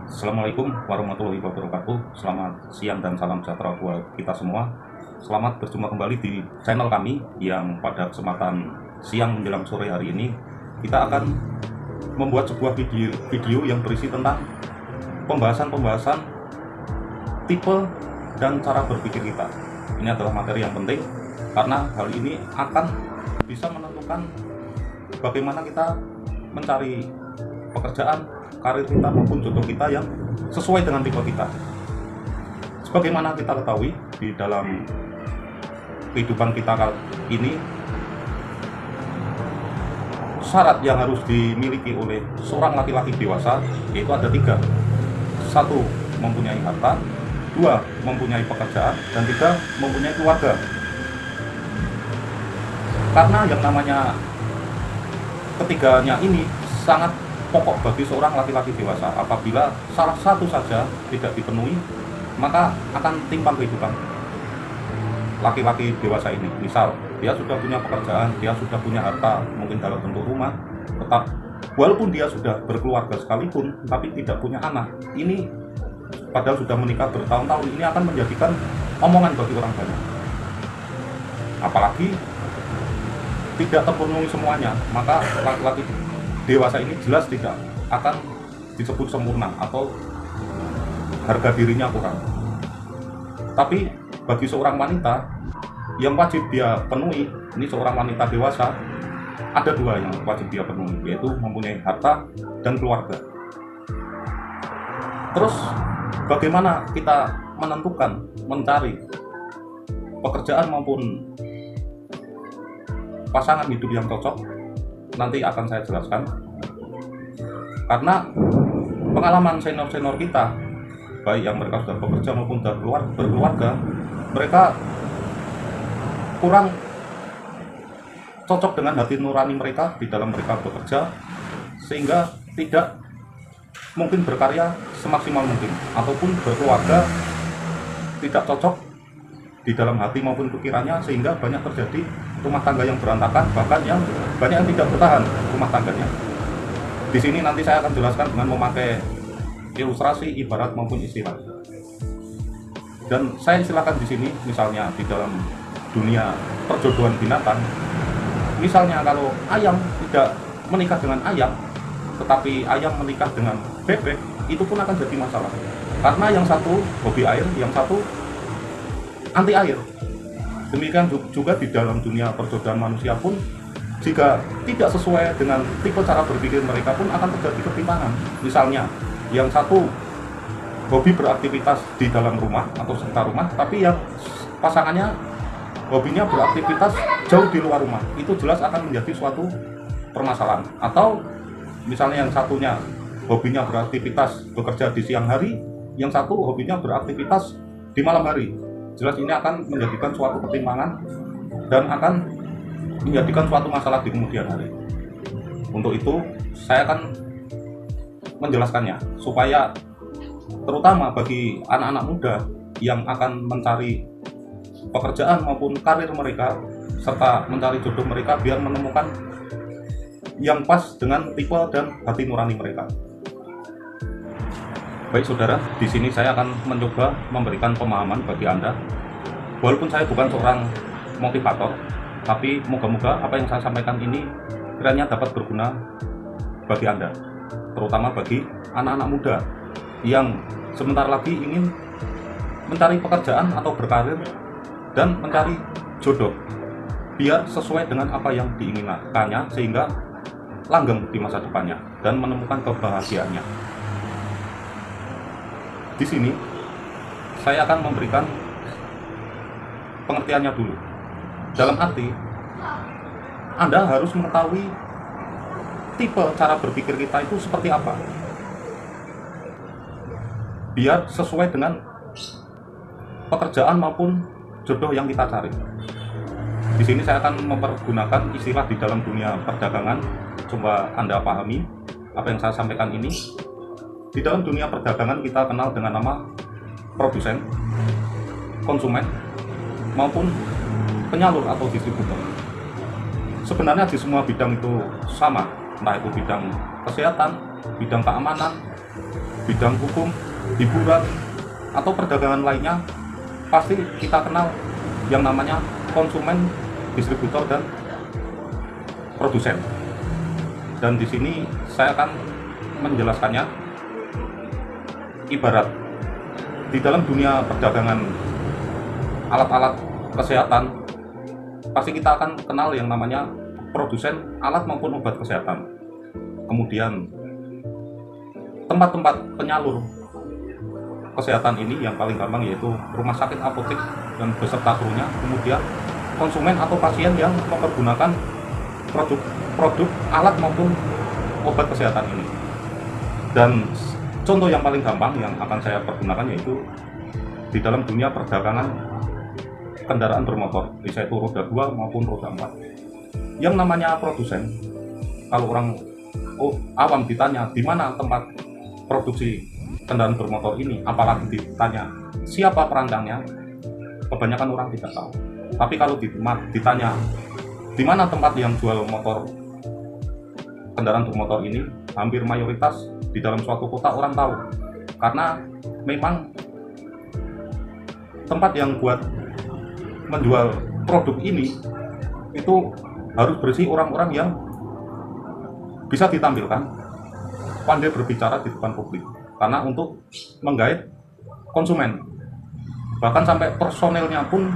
Assalamualaikum warahmatullahi wabarakatuh. Selamat siang dan salam sejahtera buat kita semua. Selamat berjumpa kembali di channel kami yang pada kesempatan siang menjelang sore hari ini kita akan membuat sebuah video yang berisi tentang pembahasan tipe dan cara berpikir kita. Ini adalah materi yang penting karena hal ini akan bisa menentukan bagaimana kita mencari pekerjaan, karir kita maupun jodoh kita yang sesuai dengan tipe kita. Sebagaimana kita ketahui di dalam kehidupan kita ini, syarat yang harus dimiliki oleh seorang laki-laki dewasa yaitu ada 3. 1. Mempunyai harta, 2. Mempunyai pekerjaan, dan 3. Mempunyai keluarga. Karena yang namanya ketiganya ini sangat pokok bagi seorang laki-laki dewasa. Apabila salah satu saja tidak dipenuhi, maka akan timpang kehidupan laki-laki dewasa ini. Misal, dia sudah punya pekerjaan, dia sudah punya harta, mungkin dalam bentuk rumah, tetap walaupun dia sudah berkeluarga sekalipun, tapi tidak punya anak, ini padahal sudah menikah bertahun-tahun, ini akan menjadikan omongan bagi orang banyak. Apalagi tidak terpenuhi semuanya, maka laki-laki dewasa ini jelas tidak akan disebut sempurna atau harga dirinya kurang. Tapi bagi seorang wanita yang wajib dia penuhi, ini seorang wanita dewasa, ada 2 yang wajib dia penuhi, yaitu mempunyai harta dan keluarga. Terus bagaimana kita menentukan, mencari pekerjaan maupun pasangan hidup yang cocok? Nanti akan saya jelaskan, karena pengalaman senior-senior kita, baik yang mereka sudah bekerja maupun sudah berkeluarga, mereka kurang cocok dengan hati nurani mereka di dalam mereka bekerja, sehingga tidak mungkin berkarya semaksimal mungkin, ataupun berkeluarga tidak cocok di dalam hati maupun pikirannya, sehingga banyak terjadi rumah tangga yang berantakan, bahkan yang banyak yang tidak bertahan rumah tangganya. Di sini nanti saya akan jelaskan dengan memakai ilustrasi, ibarat maupun istilah. Dan saya istilahkan di sini, misalnya di dalam dunia perjodohan binatang, misalnya kalau ayam tidak menikah dengan ayam, tetapi ayam menikah dengan bebek, itu pun akan jadi masalah. Karena yang satu hobi air, yang satu anti air. Demikian juga di dalam dunia perjodohan manusia pun, jika tidak sesuai dengan tipe cara berpikir mereka pun akan terjadi ketimpangan. Misalnya, yang satu hobi beraktivitas di dalam rumah atau sekitar rumah, tapi yang pasangannya hobinya beraktivitas jauh di luar rumah, itu jelas akan menjadi suatu permasalahan. Atau misalnya yang satunya hobinya beraktivitas bekerja di siang hari, yang satu hobinya beraktivitas di malam hari, jelas ini akan menjadikan suatu pertimbangan dan akan menjadikan suatu masalah di kemudian hari. Untuk itu saya akan menjelaskannya supaya terutama bagi anak-anak muda yang akan mencari pekerjaan maupun karir mereka serta mencari jodoh mereka, biar menemukan yang pas dengan tipe dan hati nurani mereka. Baik saudara, di sini saya akan mencoba memberikan pemahaman bagi Anda. Walaupun saya bukan seorang motivator, tapi moga-moga apa yang saya sampaikan ini kiranya dapat berguna bagi Anda, terutama bagi anak-anak muda yang sebentar lagi ingin mencari pekerjaan atau berkarir dan mencari jodoh, biar sesuai dengan apa yang diinginkannya, sehingga langgeng di masa depannya dan menemukan kebahagiaannya. Di sini saya akan memberikan pengertiannya dulu. Dalam arti, Anda harus mengetahui tipe cara berpikir kita itu seperti apa, biar sesuai dengan pekerjaan maupun jodoh yang kita cari. Di sini saya akan mempergunakan istilah di dalam dunia perdagangan. Coba Anda pahami apa yang saya sampaikan ini. Di dalam dunia perdagangan kita kenal dengan nama produsen, konsumen, maupun penyalur atau distributor. Sebenarnya di semua bidang itu sama, entah itu bidang kesehatan, bidang keamanan, bidang hukum, hiburan, atau perdagangan lainnya, pasti kita kenal yang namanya konsumen, distributor, dan produsen. Dan di sini saya akan menjelaskannya. Ibarat di dalam dunia perdagangan alat-alat kesehatan, pasti kita akan kenal yang namanya produsen alat maupun obat kesehatan. Kemudian tempat-tempat penyalur kesehatan ini yang paling gampang yaitu rumah sakit, apotek, dan beserta krunya. Kemudian konsumen atau pasien yang mempergunakan produk alat maupun obat kesehatan ini. Dan contoh yang paling gampang yang akan saya pergunakan yaitu di dalam dunia perdagangan kendaraan bermotor, bisa itu roda 2 maupun roda 4. Yang namanya produsen, kalau orang awam ditanya di mana tempat produksi kendaraan bermotor ini, apalagi ditanya siapa perancangnya, kebanyakan orang tidak tahu. Tapi kalau ditanya di mana tempat yang jual motor kendaraan bermotor ini, hampir mayoritas di dalam suatu kota orang tahu, karena memang tempat yang buat menjual produk ini itu harus bersih orang-orang yang bisa ditampilkan pandai berbicara di depan publik, karena untuk menggait konsumen, bahkan sampai personelnya pun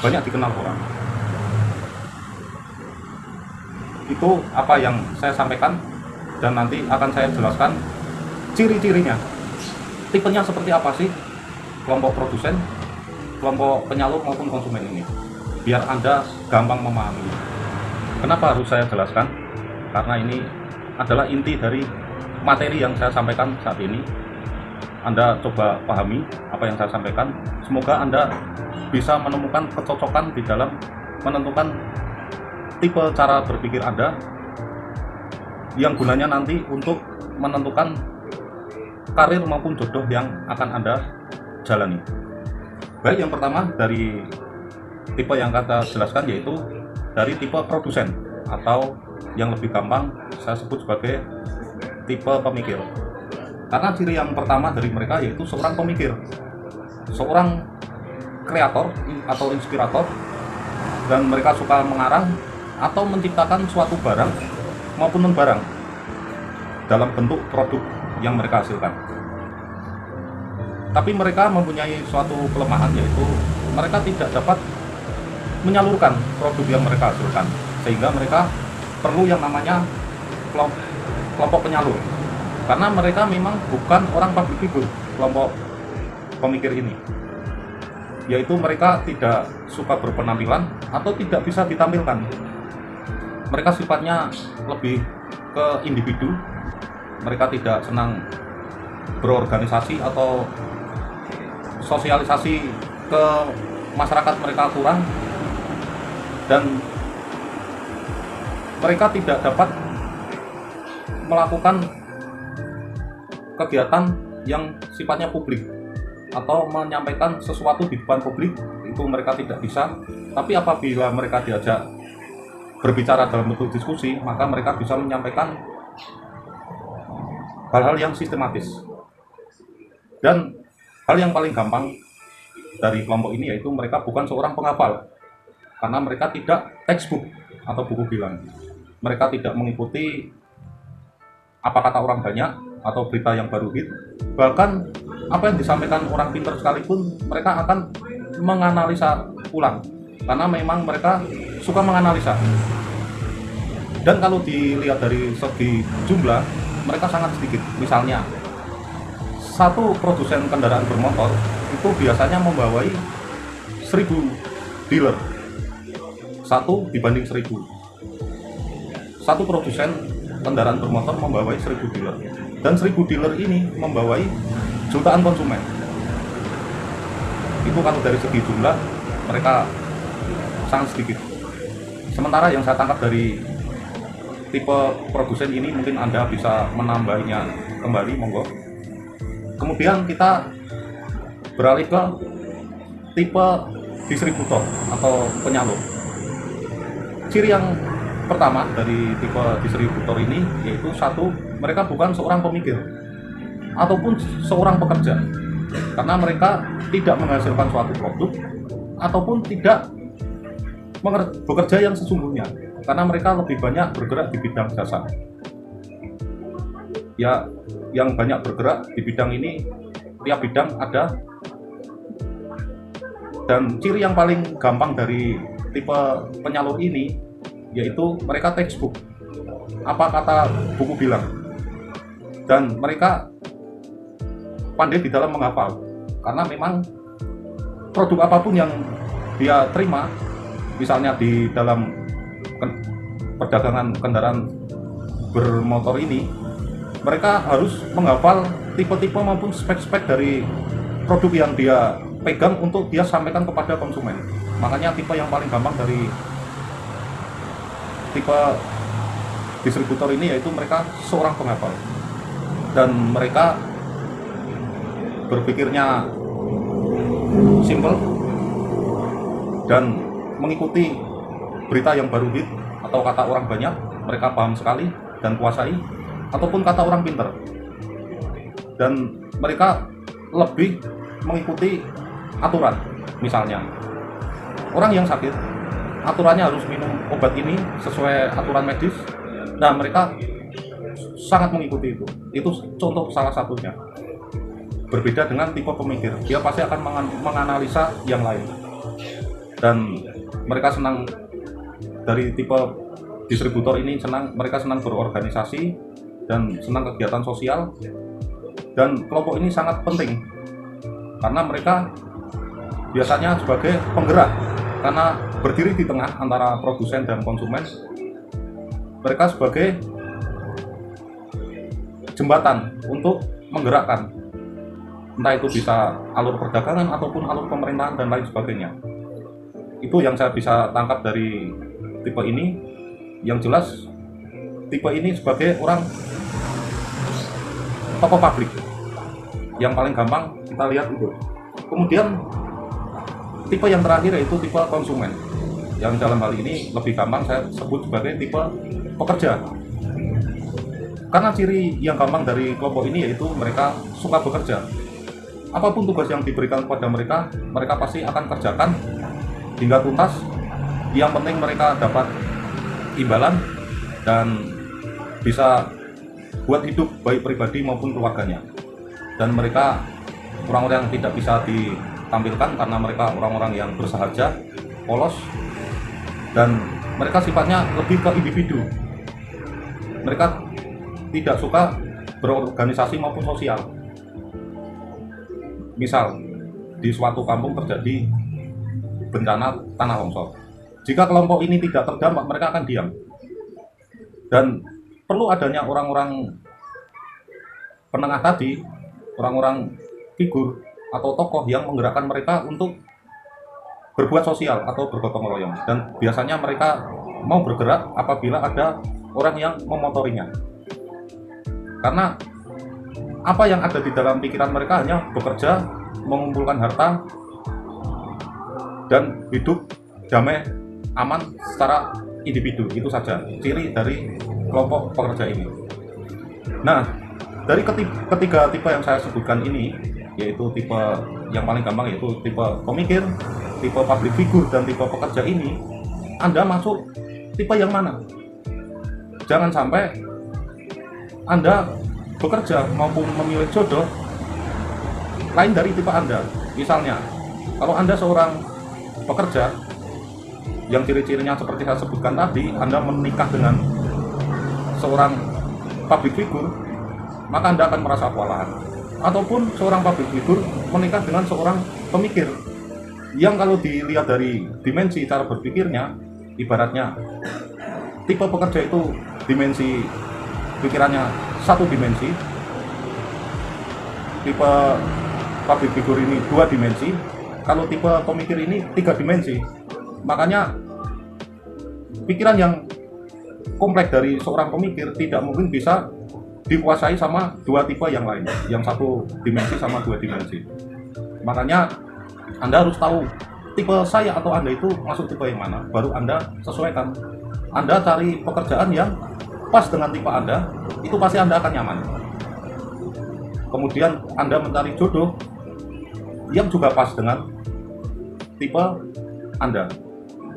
banyak dikenal orang. Itu apa yang saya sampaikan, dan nanti akan saya jelaskan ciri-cirinya, tipenya seperti apa sih kelompok produsen, kelompok penyalur maupun konsumen ini, biar Anda gampang memahami. Kenapa harus saya jelaskan? Karena ini adalah inti dari materi yang saya sampaikan saat ini. Anda coba pahami apa yang saya sampaikan. Semoga Anda bisa menemukan kecocokan di dalam menentukan tipe cara berpikir Anda, yang gunanya nanti untuk menentukan karir maupun jodoh yang akan Anda jalani. Baik, yang pertama dari tipe yang kita jelaskan yaitu dari tipe produsen, atau yang lebih gampang saya sebut sebagai tipe pemikir. Karena ciri yang pertama dari mereka yaitu seorang pemikir, seorang kreator atau inspirator, dan mereka suka mengarang atau menciptakan suatu barang maupun non-barang dalam bentuk produk yang mereka hasilkan. Tapi mereka mempunyai suatu kelemahan, yaitu mereka tidak dapat menyalurkan produk yang mereka hasilkan, sehingga mereka perlu yang namanya kelompok penyalur. Karena mereka memang bukan orang public figure, kelompok pemikir ini, yaitu mereka tidak suka berpenampilan atau tidak bisa ditampilkan. Mereka sifatnya lebih ke individu, mereka tidak senang berorganisasi atau sosialisasi ke masyarakat, mereka kurang, dan mereka tidak dapat melakukan kegiatan yang sifatnya publik atau menyampaikan sesuatu di depan publik, itu mereka tidak bisa. Tapi apabila mereka diajak berbicara dalam bentuk diskusi, maka mereka bisa menyampaikan hal-hal yang sistematis. Dan hal yang paling gampang dari kelompok ini yaitu mereka bukan seorang penghafal, karena mereka tidak textbook atau buku bilang. Mereka tidak mengikuti apa kata orang banyak atau berita yang baru hit. Bahkan apa yang disampaikan orang pintar sekalipun, mereka akan menganalisa ulang, karena memang mereka suka menganalisa. Dan kalau dilihat dari segi jumlah, mereka sangat sedikit. Misalnya satu produsen kendaraan bermotor itu biasanya membawai 1000 dealer, 1 dibanding 1000. Satu produsen kendaraan bermotor membawai 1000 dealer, dan 1000 dealer ini membawai jutaan konsumen. Itu kalau dari segi jumlah mereka sangat sedikit. Sementara yang saya tangkap dari tipe produsen ini, mungkin Anda bisa menambahnya kembali, monggo. Kemudian kita beralih ke tipe distributor atau penyalur. Ciri yang pertama dari tipe distributor ini yaitu satu, mereka bukan seorang pemikir. ataupun seorang pekerja, karena mereka tidak menghasilkan suatu produk ataupun tidak bekerja yang sesungguhnya, karena mereka lebih banyak bergerak di bidang jasa. Ya, yang banyak bergerak di bidang ini, tiap bidang ada. Dan ciri yang paling gampang dari tipe penyalur ini yaitu mereka textbook, apa kata buku bilang, dan mereka pandai di dalam menghafal, karena memang produk apapun yang dia terima, misalnya di dalam perdagangan kendaraan bermotor ini, mereka harus menghafal tipe-tipe maupun spek-spek dari produk yang dia pegang untuk dia sampaikan kepada konsumen. Makanya tipe yang paling gampang dari tipe distributor ini yaitu mereka seorang penghafal, dan mereka berpikirnya simple dan mengikuti berita yang baru hit atau kata orang banyak, mereka paham sekali dan kuasai, ataupun kata orang pintar, dan mereka lebih mengikuti aturan. Misalnya orang yang sakit, aturannya harus minum obat ini sesuai aturan medis. Nah, mereka sangat mengikuti itu. Itu contoh salah satunya. Berbeda dengan tipe pemikir, dia pasti akan menganalisa yang lain. Dan mereka senang, dari tipe distributor ini mereka senang berorganisasi dan senang kegiatan sosial. Dan kelompok ini sangat penting karena mereka biasanya sebagai penggerak, karena berdiri di tengah antara produsen dan konsumen. Mereka sebagai jembatan untuk menggerakkan, entah itu bisa alur perdagangan ataupun alur pemerintahan dan lain sebagainya. Itu yang saya bisa tangkap dari tipe ini. Yang jelas tipe ini sebagai orang tokoh publik yang paling gampang kita lihat itu. Kemudian tipe yang terakhir yaitu tipe konsumen, yang dalam hal ini lebih gampang saya sebut sebagai tipe pekerja. Karena ciri yang gampang dari kelompok ini yaitu mereka suka bekerja. Apapun tugas yang diberikan kepada mereka, mereka pasti akan kerjakan hingga tuntas. Yang penting mereka dapat imbalan dan bisa buat hidup baik pribadi maupun keluarganya. Dan mereka orang-orang yang tidak bisa ditampilkan karena mereka orang-orang yang bersahaja, polos, dan mereka sifatnya lebih ke individu. Mereka tidak suka berorganisasi maupun sosial. Misal di suatu kampung terjadi bencana tanah longsor, jika kelompok ini tidak terdampak, mereka akan diam. Dan perlu adanya orang-orang penengah tadi, orang-orang figur atau tokoh yang menggerakkan mereka untuk berbuat sosial atau bergotong royong. Dan biasanya mereka mau bergerak apabila ada orang yang memotorinya, karena apa yang ada di dalam pikiran mereka hanya bekerja, mengumpulkan harta, dan hidup damai aman secara individu. Itu saja ciri dari kelompok pekerja ini. Nah, dari ketiga tipe yang saya sebutkan ini, yaitu tipe yang paling gampang yaitu tipe pemikir, tipe public figure, dan tipe pekerja ini, Anda masuk tipe yang mana? Jangan sampai Anda bekerja maupun memilih jodoh lain dari tipe Anda. Misalnya, kalau Anda seorang pekerja yang ciri-cirinya seperti saya sebutkan tadi, Anda menikah dengan seorang public figure, maka Anda akan merasa kewalahan. Ataupun seorang public figure menikah dengan seorang pemikir, yang kalau dilihat dari dimensi cara berpikirnya, ibaratnya tipe pekerja itu dimensi pikirannya satu dimensi, tipe public figure ini 2 dimensi, kalau tipe pemikir ini 3 dimensi. Makanya pikiran yang kompleks dari seorang pemikir tidak mungkin bisa dikuasai sama 2 tipe yang lain, yang 1 dimensi sama 2 dimensi. Makanya Anda harus tahu tipe saya atau Anda itu masuk tipe yang mana, baru Anda sesuaikan. Anda cari pekerjaan yang pas dengan tipe Anda, itu pasti Anda akan nyaman. kemudian Anda mencari jodoh yang juga pas dengan tipe Anda.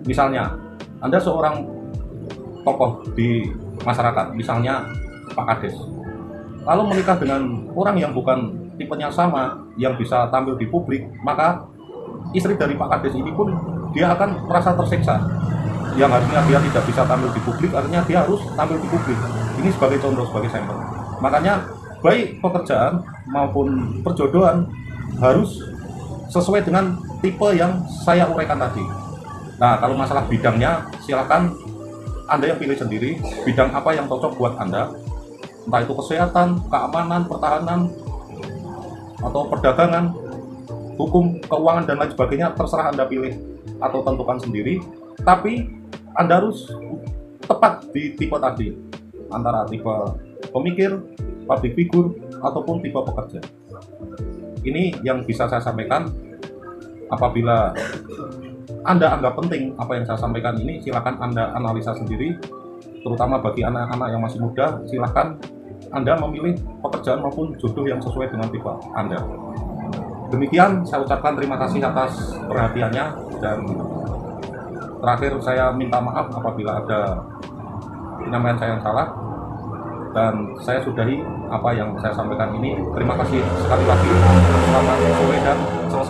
Misalnya, Anda seorang tokoh di masyarakat, misalnya Pak Kades, lalu menikah dengan orang yang bukan tipenya sama, yang bisa tampil di publik, maka istri dari Pak Kades ini pun dia akan merasa tersiksa. Yang harusnya dia tidak bisa tampil di publik, artinya dia harus tampil di publik. Ini sebagai contoh, sebagai sampel. Makanya baik pekerjaan maupun perjodohan harus sesuai dengan tipe yang saya uraikan tadi. Nah, kalau masalah bidangnya, silakan Anda yang pilih sendiri bidang apa yang cocok buat Anda. Entah itu kesehatan, keamanan, pertahanan, atau perdagangan, hukum, keuangan, dan lain sebagainya, terserah Anda pilih atau tentukan sendiri. Tapi Anda harus tepat di tipe tadi, antara tipe pemikir, public figure, ataupun tipe pekerja. Ini yang bisa saya sampaikan. Apabila Anda anggap penting apa yang saya sampaikan ini, silakan Anda analisa sendiri, terutama bagi anak-anak yang masih muda. Silakan Anda memilih pekerjaan maupun jodoh yang sesuai dengan tipe Anda. Demikian, saya ucapkan terima kasih atas perhatiannya, dan terakhir saya minta maaf apabila ada penyampaian saya yang salah, dan saya sudahi apa yang saya sampaikan ini. Terima kasih sekali lagi. Selamat sore dan selesai.